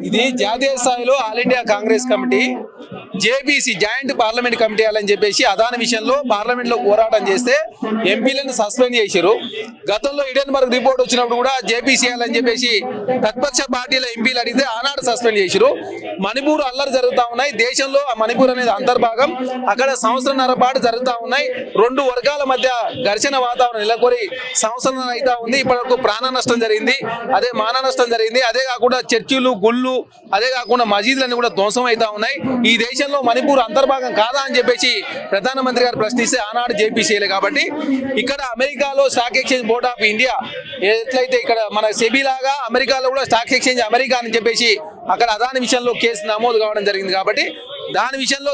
ఇది జాతీయ స్థాయిలో all India Congress committee JBC joint parliament committee అని చెప్పేసి అదాని విషయంలో పార్లమెంట్ లో పోరాటం చేస్తే ఎంపీలను సస్పెండ్ చేశారు. గతంలో హిడెన్బర్గ్ రిపోర్ట్ వచ్చినప్పుడు కూడా జేబీసీ అని చెప్పేసి ప్రతిపక్ష పార్టీల ఎంపీలు అడిగితే ఆనాడు సస్పెండ్ చేశారు. మణిపూర్ అల్లరి జరుగుతూ ఉన్నాయి. దేశంలో మణిపూర్ అనేది అంతర్భాగం. అక్కడ సంవత్సరంన్నర పాటు జరుగుతూ ఉన్నాయి. రెండు వర్గాల మధ్య ఘర్షణ వాతావరణం నెలకొని సంవత్సరం అవుతా ఉంది. ఇప్పటివరకు ప్రాణ నష్టం జరిగింది, అదే మాన నష్టం జరిగింది. అదే కాకుండా చర్చిలు, గుళ్ళు, అదే కాకుండా మసీదులన్నీ కూడా ధ్వంసం అవుతా ఉన్నాయి. ఈ దేశంలో మణిపూర్ అంతర్భాగం కాదా అని చెప్పేసి ప్రధానమంత్రి గారు ప్రశ్నిస్తే ఆనాడు జేపీసీలే. కాబట్టి ఇక్కడ అమెరికాలో stock exchange board of India ఎట్లయితే ఇక్కడ మన సెబీ లాగా అమెరికాలో కూడా స్టాక్ ఎక్స్చేంజ్ అమెరికా అని చెప్పేసి అక్కడ అదాని విషయంలో కేసు నమోదు కావడం జరిగింది. కాబట్టి దాని విషయంలో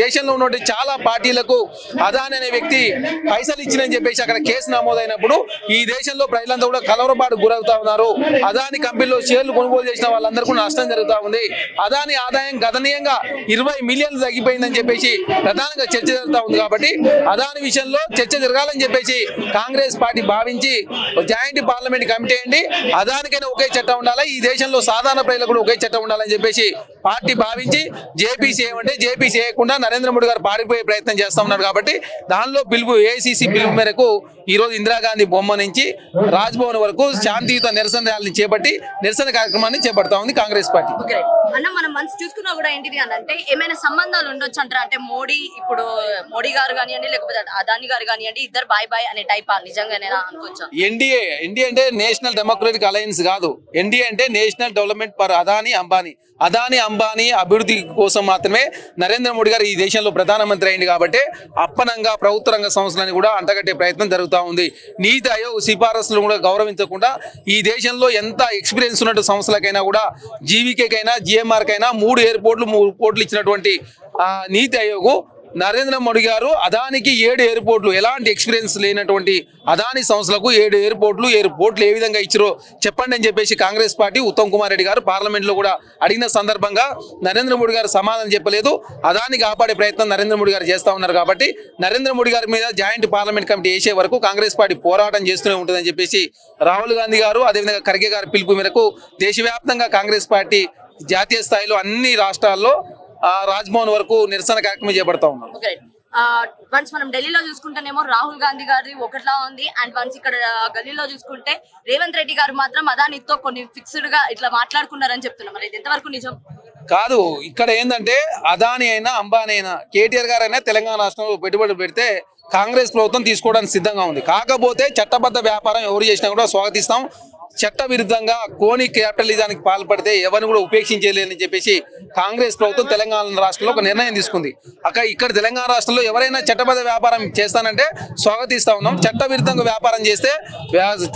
దేశంలో ఉన్నటువంటి చాలా పార్టీలకు అదాని అనే వ్యక్తి పైసలు ఇచ్చినని చెప్పేసి అక్కడ కేసు నమోదైనప్పుడు ఈ దేశంలో ప్రజలంతా కూడా కలవరపాటు గురవుతా ఉన్నారు. అదాని కంపెనీలో షేర్లు కొనుగోలు చేసిన వాళ్ళందరూ కూడా నష్టం జరుగుతూ ఉంది. అదాని ఆదాయం గణనీయంగా 20 మిలియన్లు తగ్గిపోయిందని చెప్పేసి ప్రధానంగా చర్చ జరుగుతూ ఉంది. కాబట్టి అదాని విషయంలో చర్చ జరగాలని చెప్పేసి కాంగ్రెస్ పార్టీ భావించి జాయింట్ పార్లమెంట్ కమిటీ అండి అదానికైనా ఒకే చట్టం ఉండాలి, ఈ దేశంలో సాధారణ ప్రజలకు కూడా ఒకే చట్టం ఉండాలని చెప్పేసి పార్టీ భావించి జేపీసీ ఏమంటే జేపీసీ చేయకుండా నరేంద్ర మోడీ గారు పారిపోయే ప్రయత్నం చేస్తా ఉన్నారు. కాబట్టి దానిలో పిలుపు ఏఐసీసీ పిలుపు మేరకు ఈ రోజు ఇందిరాగాంధీ బొమ్మ నుంచి రాజ్భవన్ వరకు శాంతియుత నిరసన ర్యాలీని చేపట్టి నిరసన కార్యక్రమాన్ని చేపడతా ఉంది కాంగ్రెస్ పార్టీ. అన్న మనం మనసు చూసుకున్నా కూడా ఏంటిది అని అంటే ఏమైనా సంబంధాలు ఉండొచ్చు అంటారా? అంటే మోడీ గారు కానివ్వండి లేకపోతే అదాని గారు కానివ్వండి ఇద్దరు బాయ్ బాయ్ అనే టైప్ నిజంగానే అనుకోవచ్చు. ఎన్డీఏ అంటే నేషనల్ డెమోక్రటిక్ అలయన్స్ కాదు. ఎన్డీఏ అంటే national development for Adani Ambani అభివృద్ధి కోసం మాత్రమే నరేంద్ర మోడీ గారు ఈ దేశంలో ప్రధానమంత్రి అయింది. కాబట్టి అప్పనంగా ప్రభుత్వ రంగ సంస్థలని కూడా అంటగట్టే ప్రయత్నం జరుగుతూ ఉంది. నీతి ఆయోగ్ సిఫారసులను కూడా గౌరవించకుండా ఈ దేశంలో ఎంత ఎక్స్పీరియన్స్ ఉన్నట్టు సంస్థలకైనా కూడా జీవీకేకైనా జిఎంఆర్కైనా 3 పోర్టులు ఇచ్చినటువంటి నీతి ఆయోగ్ నరేంద్ర మోడీ గారు అదానికి 7 ఎయిర్పోర్ట్లు ఎలాంటి ఎక్స్పీరియన్స్ లేనటువంటి అదాని సంస్థలకు 7 పోర్టులు ఏ విధంగా ఇచ్చారో చెప్పండి అని చెప్పేసి కాంగ్రెస్ పార్టీ ఉత్తమ్ కుమార్ రెడ్డి గారు పార్లమెంట్ లో కూడా అడిగిన సందర్భంగా నరేంద్ర మోడీ గారు సమాధానం చెప్పలేదు. అదాని కాపాడే ప్రయత్నం నరేంద్ర మోడీ గారు చేస్తా ఉన్నారు. కాబట్టి నరేంద్ర మోడీ గారి మీద జాయింట్ పార్లమెంట్ కమిటీ వేసే వరకు కాంగ్రెస్ పార్టీ పోరాటం చేస్తూనే ఉంటుందని చెప్పేసి రాహుల్ గాంధీ గారు అదేవిధంగా ఖర్గే గారి పిలుపు మేరకు దేశవ్యాప్తంగా కాంగ్రెస్ పార్టీ జాతీయ స్థాయిలో అన్ని రాష్ట్రాల్లో రాజ్భవన్ వరకు నిరసన కార్యక్రమం చేపడతా ఉన్నారు. వన్స్ మనం ఢిల్లీలో చూసుకుంటేనేమో రాహుల్ గాంధీ గారి ఒకటిలా ఉంది. అండ్ వన్స్ ఇక్కడ గల్లీలో చూసుకుంటే రేవంత్ రెడ్డి గారు మాత్రం అదానితో కొన్ని ఫిక్స్డ్ గా ఇట్లా మాట్లాడుకున్నారని చెప్తున్నారు. మరి ఇది ఎంతవరకు నిజం కాదు. ఇక్కడ ఏంటంటే అదాని అయినా అంబానీ అయినా కేటీఆర్ గారు అయినా తెలంగాణ రాష్ట్రంలో పెట్టుబడులు పెడితే కాంగ్రెస్ ప్రభుత్వం తీసుకోవడానికి సిద్ధంగా ఉంది. కాకపోతే చట్టబద్ధ వ్యాపారం ఎవరు చేసినా కూడా స్వాగతిస్తాం. చట్ట విరుద్ధంగా కోని క్యాపిటలిజానికి పాల్పడితే ఎవరిని కూడా ఉపేక్షించలేదని చెప్పేసి కాంగ్రెస్ ప్రభుత్వం తెలంగాణ రాష్ట్రంలో ఒక నిర్ణయం తీసుకుంది. ఇక్కడ తెలంగాణ రాష్ట్రంలో ఎవరైనా చట్టబద్ధ వ్యాపారం చేస్తానంటే స్వాగతిస్తా ఉన్నాం. చట్ట విరుద్ధంగా వ్యాపారం చేస్తే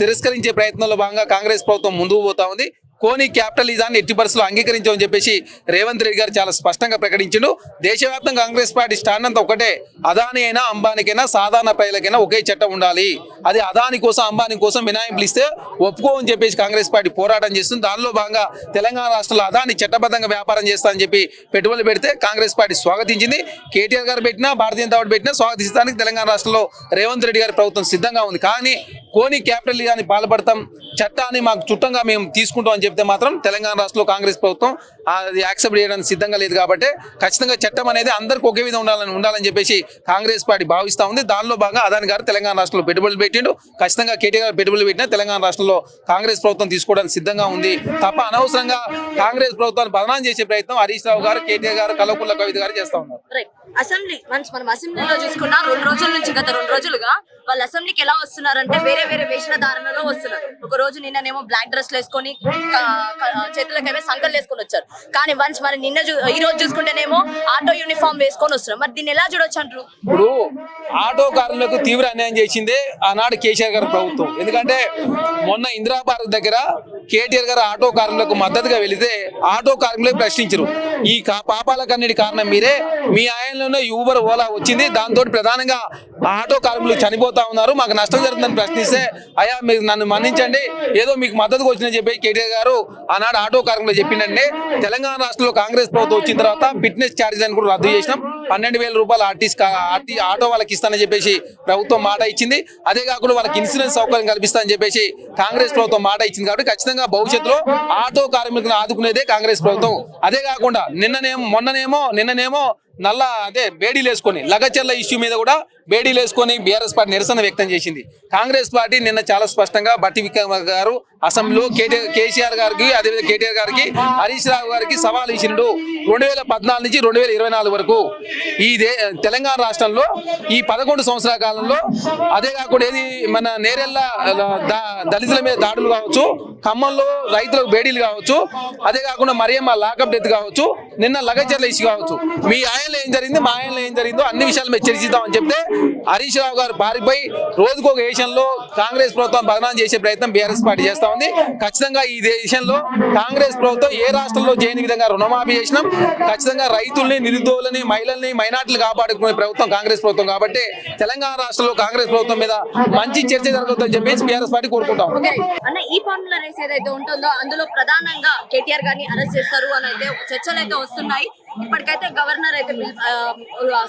తిరస్కరించే ప్రయత్నంలో భాగంగా కాంగ్రెస్ ప్రభుత్వం ముందుకు పోతా ఉంది. కోని క్యాపిటలిజాన్ని ఎట్టి పరిస్థితుల్లో అంగీకరించమని చెప్పేసి రేవంత్ రెడ్డి గారు చాలా స్పష్టంగా ప్రకటించిండు. దేశవ్యాప్తంగా కాంగ్రెస్ పార్టీ స్టాండ్ అంతా ఒకటే, అదాని అయినా అంబానీకైనా సాధారణ ప్రజలకైనా ఒకే చట్టం ఉండాలి. అది అదాని కోసం అంబానీ కోసం మినహాయింపులు ఇస్తే ఒప్పుకోమని చెప్పేసి కాంగ్రెస్ పార్టీ పోరాటం చేస్తుంది. దానిలో భాగంగా తెలంగాణ రాష్ట్రంలో అదాని చట్టబద్ధంగా వ్యాపారం చేస్తా అని చెప్పి పెట్టుబడులు పెడితే కాంగ్రెస్ పార్టీ స్వాగతించింది. కేటీఆర్ గారు పెట్టినా భారతీయ జనతా పార్టీ పెట్టినా స్వాగతించడానికి తెలంగాణ రాష్ట్రంలో రేవంత్ రెడ్డి గారి ప్రభుత్వం సిద్ధంగా ఉంది. కానీ కోని క్యాపిటలిజాన్ని పాల్పడతాం, చట్టాన్ని మాకు చుట్టంగా మేము తీసుకుంటాం అని చెప్తే మాత్రం తెలంగాణ రాష్ట్రంలో కాంగ్రెస్ ప్రభుత్వం అది యాక్సెప్ట్ చేయడానికి సిద్ధంగా లేదు. కాబట్టి ఖచ్చితంగా చట్టం అనేది అందరికీ ఒకే విధంగా ఉండాలని చెప్పేసి కాంగ్రెస్ పార్టీ భావిస్తూ ఉంది. దానిలో భాగంగా అదాని గారు తెలంగాణ రాష్ట్రంలో పెట్టుబడులు పెట్టిండు. ఖచ్చితంగా కేటీఆర్ గారు పెట్టుబడులు పెట్టినా తెలంగాణ రాష్ట్రంలో కాంగ్రెస్ ప్రభుత్వం తీసుకోవడానికి సిద్ధంగా ఉంది. తప్ప అనవసరంగా కాంగ్రెస్ ప్రభుత్వాన్ని బదనాం చేసే ప్రయత్నం హరీష్ రావు గారు, కేటీఆర్ గారు, కల్వకుంట్ల కవిత గారు చేస్తా ఉన్నారు. మనం అసెంబ్లీలో చూసుకున్నా గత 2 రోజులుగా వాళ్ళు అసెంబ్లీకి ఎలా వస్తున్నారంటే వేరే వేషధారణలో వస్తున్నారు. ఒక రోజు నిన్ననేమో బ్లాక్ డ్రెస్ వేసుకొని చేతులకేమో సంకలు వేసుకొని వచ్చారు. కానీ వన్స్ మరి ఈ రోజు చూసుకుంటేనేమో ఆటో యూనిఫామ్ వేసుకొని వస్తున్నారు. మరి దీన్ని ఎలా చూడొచ్చు అంటారు? ఇప్పుడు ఆటో కార్మికులకు తీవ్ర అన్యాయం చేసిందే ఆనాడు కేసీఆర్ గారి ప్రభుత్వం. ఎందుకంటే మొన్న ఇందిరా పార్క్ దగ్గర కేటీఆర్ గారు ఆటో కార్మికులకు మద్దతుగా వెళితే ఆటో కార్మికులకు ప్రశ్నించారు. ఈ పాపాలకన్నిటి కారణం మీరే. మీ ఆయనలోనే ఊబర్ ఓలా వచ్చింది, దాంతో ప్రధానంగా ఆటో కార్మికులు చనిపోతా ఉన్నారు. మాకు నష్టం జరుగుతుందని ప్రశ్నిస్తే అయ్యా మీరు నన్ను మన్నించండి, ఏదో మీకు మద్దతుకు వచ్చిందని చెప్పి కేటీఆర్ గారు ఆనాడు ఆటో కార్మికులు చెప్పిందంటే, తెలంగాణ రాష్ట్రంలో కాంగ్రెస్ ప్రభుత్వం వచ్చిన తర్వాత ఫిట్నెస్ ఛార్జీలను కూడా రద్దు చేసినాం. 12,000 రూపాయలు ఆటో వాళ్ళకి ఇస్తానని చెప్పేసి ప్రభుత్వం మాట ఇచ్చింది. అదే కాకుండా వాళ్ళకి ఇన్సూరెన్స్ సౌకర్యం కల్పిస్తానని చెప్పేసి కాంగ్రెస్ ప్రభుత్వం మాట ఇచ్చింది. కాబట్టి ఖచ్చితంగా భవిష్యత్తులో ఆటో కార్మికులను ఆదుకునేదే కాంగ్రెస్ ప్రభుత్వం. అదే కాకుండా నిన్ననేమో బేడీలు వేసుకొని లగచర్ల ఇష్యూ మీద కూడా బేడీలు వేసుకొని బీఆర్ఎస్ పార్టీ నిరసన వ్యక్తం చేసింది. కాంగ్రెస్ పార్టీ నిన్న చాలా స్పష్టంగా బట్టి విక్రమార్క గారు అసెంబ్లీలో కేసీఆర్ గారికి, అదేవిధంగా కేటీఆర్ గారికి, హరీష్ రావు గారికి సవాల్ ఇచ్చినడు. 2014 నుంచి 2024 వరకు ఈ తెలంగాణ రాష్ట్రంలో ఈ 11 సంవత్సరాల కాలంలో, అదే కాకుండా ఏది మన నేరెళ్ళ దళితుల మీద దాడులు కావచ్చు, ఖమ్మంలో రైతులకు బేడీలు కావచ్చు, అదే కాకుండా మరియమ్మ లాకప్ డెత్ కావచ్చు, నిన్న లగచర్ల ఇష్యూ కావచ్చు, మీ ఆయనలో ఏం జరిగింది, మా ఆయనలో ఏం జరిగిందో అన్ని విషయాలు మేము చర్చిద్దామని చెప్తే హరీష్ రావు గారు పారిపోయి రోజుకొక దేశంలో కాంగ్రెస్ ప్రభుత్వం బదనాం చేసే ప్రయత్నం బీఆర్ఎస్ పార్టీ చేస్తా ఉంది. ఖచ్చితంగా ఈ దేశంలో కాంగ్రెస్ ప్రభుత్వం ఏ రాష్ట్రంలో చేయని విధంగా రుణమాఫీ చేసినాం. ఖచ్చితంగా రైతుల్ని, నిరుద్యోగులని, మహిళల్ని, మైనార్టీలు కాపాడుకునే ప్రభుత్వం కాంగ్రెస్ ప్రభుత్వం. కాబట్టి తెలంగాణ రాష్ట్రంలో కాంగ్రెస్ ప్రభుత్వం మీద మంచి చర్చ జరుగుతుందని చెప్పేసి బీఆర్ఎస్ పార్టీ కోరుకుంటాం. అన్న, ఈ ఫార్ములా రేస్ ఏదైతే ఉంటుందో అందులో ప్రధానంగా కేటీఆర్ గారిని అరెస్ట్ చేస్తారు అని అయితే చర్చలు అయితే వస్తున్నాయి. ఇప్పటికైతే గవర్నర్ అయితే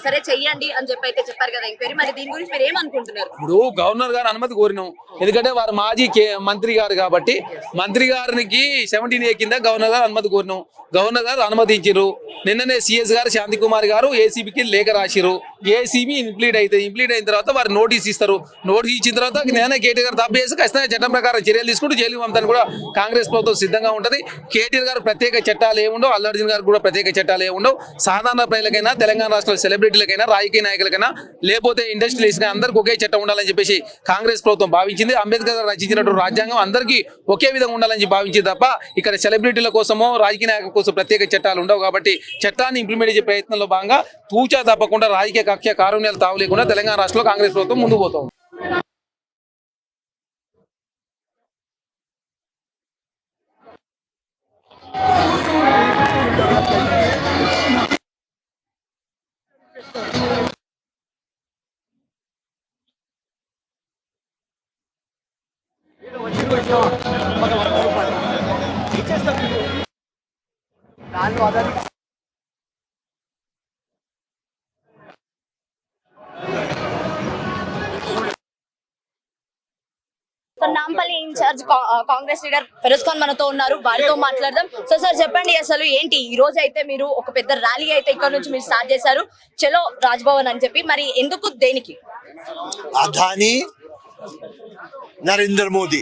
సరే చెయ్యండి అని చెప్పి అయితే చెప్పారు కదా ఎంక్వైరీ. మరి దీని గురించి మీరు ఏమనుకుంటున్నారు? ఇప్పుడు గవర్నర్ గారు అనుమతి కోరినాం, ఎందుకంటే వారు మాజీ మంత్రి గారు కాబట్టి మంత్రి గారికి 17A కింద గవర్నర్ గారు అనుమతి కోరినాం. గవర్నర్ గారు అనుమతించారు. నిన్ననే సిఎస్ గారు శాంతి కుమార్ గారు ఏసీబీకి లేఖ రాసిరు. ఏసీబీ ఇంప్లీడ్ అయిన తర్వాత వారు నోటీస్ ఇస్తారు. నోటీస్ ఇచ్చిన తర్వాత నేనే కేటీఆర్ గారు తప్పు చేసి ఖచ్చితంగా చట్టం ప్రకారం చర్యలు తీసుకుంటూ జైలు పంపుతాను కూడా కాంగ్రెస్ ప్రభుత్వం సిద్ధంగా ఉంటుంది. కేటీఆర్ గారు ప్రత్యేక చట్టాలు ఏముండవు, అల్లు అర్జున్ గారు కూడా ప్రత్యేక చట్టాలు ఏముండవు. సాధారణ ప్రజలకైనా, తెలంగాణ రాష్ట్రంలో సెలబ్రిటీలకైనా, రాజకీయ నాయకులకైనా, లేకపోతే ఇండస్ట్రియలిస్ట్ అందరికీ ఒకే చట్టం ఉండాలని చెప్పేసి కాంగ్రెస్ ప్రభుత్వం భావించింది. అంబేద్కర్ గారు రచించినటువంటి రాజ్యాంగం అందరికీ ఒకే విధంగా ఉండాలని భావించింది తప్ప ఇక్కడ సెలబ్రిటీల కోసమో రాజకీయ నాయకుల కోసం ప్రత్యేక చట్టాలు ఉండవు. కాబట్టి చట్టాన్ని ఇంప్లిమెంట్ చేసే ప్రయత్నంలో భాగంగా తూచా తప్పకుండా రాజకీయ కక్ష కారుణ్యాలు తావు లేకుండా తెలంగాణ రాష్ట్రంలో కాంగ్రెస్ ప్రభుత్వం ముందుకు పోతుంది. నాంపల్లి ఇన్ఛార్జ్ కాంగ్రెస్ లీడర్ ఫిరోజ్ ఖాన్ మనతో ఉన్నారు, వారితో మాట్లాడదాం. సో సార్ చెప్పండి, అసలు ఏంటి ఈ రోజు అయితే మీరు ఒక పెద్ద ర్యాలీ అయితే ఇక్కడ నుంచి మీరు స్టార్ట్ చేశారు, చలో రాజ్భవన్ అని చెప్పి. మరి ఎందుకు, దేనికి? అదానీ నరేంద్ర మోదీ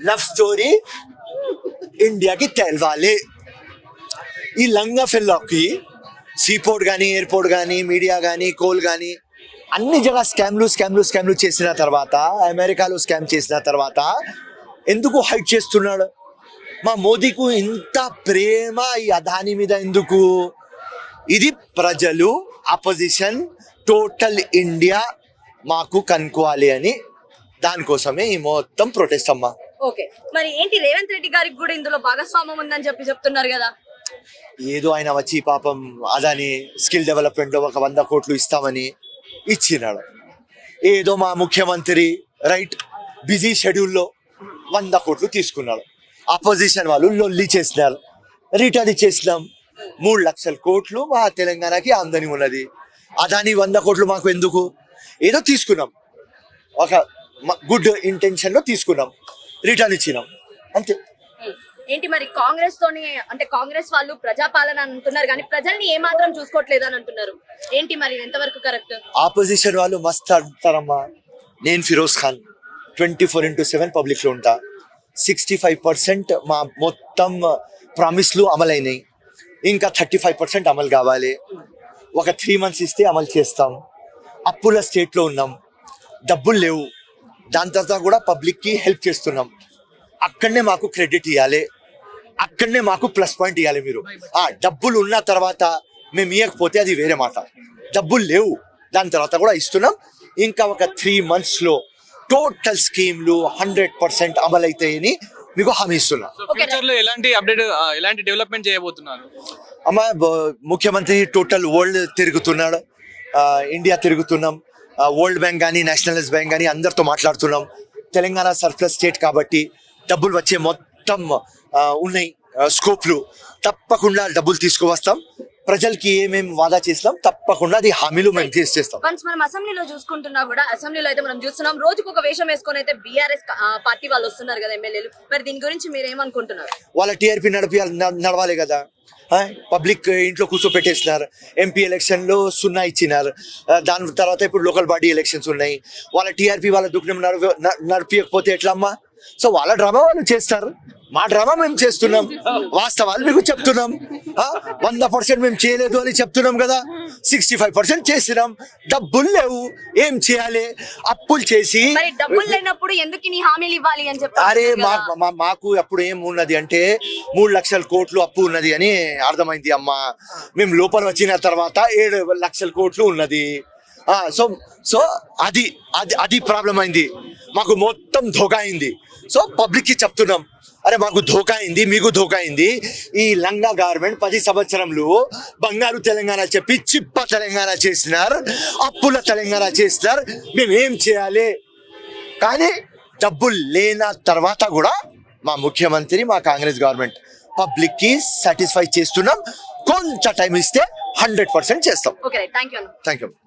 లవ్ స్టోరీ ఇండియాకి తెలవాలి. ఈ లంగా ఫెల్లోకి సీపోర్ట్ కానీ, ఎయిర్పోర్ట్ కానీ, మీడియా కానీ, కోల్ కానీ అన్ని జగ స్కామ్లు చేసిన తర్వాత, అమెరికాలో స్కామ్ చేసిన తర్వాత ఎందుకు హైట్ చేస్తున్నాడు? మా మోదీకు ఇంత ప్రేమ ఈ అదానీ మీద ఎందుకు? ఇది ప్రజలు, అపోజిషన్, టోటల్ ఇండియా మాకు కనుక్కోవాలి అని, దానికోసమే ఈ మొత్తం ప్రొటెస్ట్ అమ్మా. ఓకే, మరి ఏంటి రేవంత్ రెడ్డి గారికి కూడా ఇందులో భాగస్వామ్యం ఉందని చెప్పి చెప్తున్నారు కదా? ఏదో ఆయన వచ్చి పాపం అదాని స్కిల్ డెవలప్మెంట్ లో 100 కోట్లు ఇస్తామని ఇచ్చినాడు. ఏదో మా ముఖ్యమంత్రి రైట్ బిజీ షెడ్యూల్లో 100 కోట్లు తీసుకున్నాడు. అపోజిషన్ వాళ్ళు లొల్లి చేసినారు, రిటర్న్ ఇచ్చేసినాం. 3 లక్షల కోట్లు మా తెలంగాణకి ఆమదని ఉన్నది. అదాని 100 కోట్లు మాకు ఎందుకు? ఏదో తీసుకున్నాం, ఒక గుడ్ ఇంటెన్షన్ లో తీసుకున్నాం, రిటర్న్ ఇచ్చినాం, అంతే. ఏంటి మరి కాంగ్రెస్ తోని, అంటే కాంగ్రెస్ వాళ్ళు ప్రజాపాలన అంటున్నారు కానీ ప్రజల్ని ఏమాత్రం చూసుకోవట్లేదు అని అంటున్నారు. ఏంటి మరి ఎంతవరకు కరెక్ట్? ఆపోజిషన్ వాళ్ళు మస్త్ అంటారమ్మా. నేను ఫిరోజ్ ఖాన్ 24/7 పబ్లిక్ లో ఉంటా. 65% మా మొత్తం ప్రామిస్లు అమలైనాయి, ఇంకా 35% అమలు కావాలి. ఒక 3 months ఇస్తే అమలు చేస్తాం. అప్పుల స్టేట్ లో ఉన్నాం, డబ్బులు లేవు, దాని తర్వాత కూడా పబ్లిక్ కి హెల్ప్ చేస్తున్నాం. అక్కడనే మాకు క్రెడిట్ ఇవ్వాలి, అక్కడనే మాకు ప్లస్ పాయింట్ ఇవ్వాలి. మీరు డబ్బులు ఉన్న తర్వాత మేము ఇవ్వకపోతే అది వేరే మాట. డబ్బులు లేవు, దాని తర్వాత కూడా ఇస్తున్నాం. ఇంకా ఒక 3 months లో టోటల్ స్కీమ్లు 100% అమలైతాయని మీకు హామీ ఇస్తున్నా. ఫ్యూచర్ లో ఎలాంటి డెవలప్మెంట్ చేయబోతున్నారు? అమ్మ ముఖ్యమంత్రి టోటల్ వరల్డ్ తిరుగుతున్నాడు, ఇండియా తిరుగుతున్నాం, వరల్డ్ బ్యాంక్ కానీ నేషనలైజ్ బ్యాంక్ కానీ అందరితో మాట్లాడుతున్నాం. తెలంగాణ సర్ప్లస్ స్టేట్ కాబట్టి డబ్బులు వచ్చే మొత్తం ఉన్నాయి స్కోప్లు, తప్పకుండా డబ్బులు తీసుకువస్తాం. ప్రజలకి ఏమేమి వాదా చేస్తాం తప్పకుండా అది హామీలు మేము చేస్తాం. వన్స్ మనం అసెంబ్లీలో చూసుకుంటున్నా కూడా అసెంబ్లీలో అయితే మనం చూస్తున్నాం రోజుకు ఒక వేషం వేసుకొని అయితే బీఆర్ఎస్ పార్టీ వాళ్ళు వస్తున్నారు కదా ఎమ్మెల్యేలు. మరి దీని గురించి మీరు ఏమనుకుంటున్నారు? వాళ్ళ టీఆర్పీ నడవాలి కదా. పబ్లిక్ ఇంట్లో కూర్చోపెట్టేసినారు. ఎంపీ ఎలక్షన్ లో 0 ఇచ్చినారు. దాని తర్వాత ఇప్పుడు లోకల్ బాడీ ఎలక్షన్స్ ఉన్నాయి. వాళ్ళ టీఆర్పీ వాళ్ళ దుఃఖం నడిపించకపోతే ఎట్లా అమ్మా? సో వాళ్ళ డ్రామా వాళ్ళు చేస్తారు, మా డ్రామా మేము చేస్తున్నాం. వాస్తవాలు మీకు చెప్తున్నాం. 100% మేము చేయలేదు అని చెప్తున్నాం కదా, 65% చేసినాం. డబ్బులు లేవు, ఏం చేయాలి? అప్పులు చేసి. మరి డబ్బులు లేనప్పుడు ఎందుకు నీ హామీలు ఇవ్వాలి అని చెప్పి? అరే మాకు అప్పుడు ఏం ఉన్నది అంటే 3 లక్షల కోట్లు అప్పు ఉన్నది అని అర్థమైంది అమ్మా. మేము లోపల వచ్చిన తర్వాత 7 లక్షల కోట్లు ఉన్నది. సో అది ప్రాబ్లం అయింది. మాకు మొత్తం ధోకా అయింది. సో పబ్లిక్ కి చెప్తున్నాం, అరే మాకు ధోకా అయింది, మీకు ధోకా అయింది. ఈ లంగా గవర్నమెంట్ 10 సంవత్సరంలో బంగారు తెలంగాణ చెప్పి చిప్ప తెలంగాణ చేసినారు, అప్పుల తెలంగాణ చేసినారు. మేము ఏం చేయాలి? కానీ డబ్బులు లేన తర్వాత కూడా మా ముఖ్యమంత్రి, మా కాంగ్రెస్ గవర్నమెంట్ పబ్లిక్ కి సాటిస్ఫై చేస్తున్నాం. కొంత టైం ఇస్తే 100% చేస్తాం. Okay, thank you. Thank you.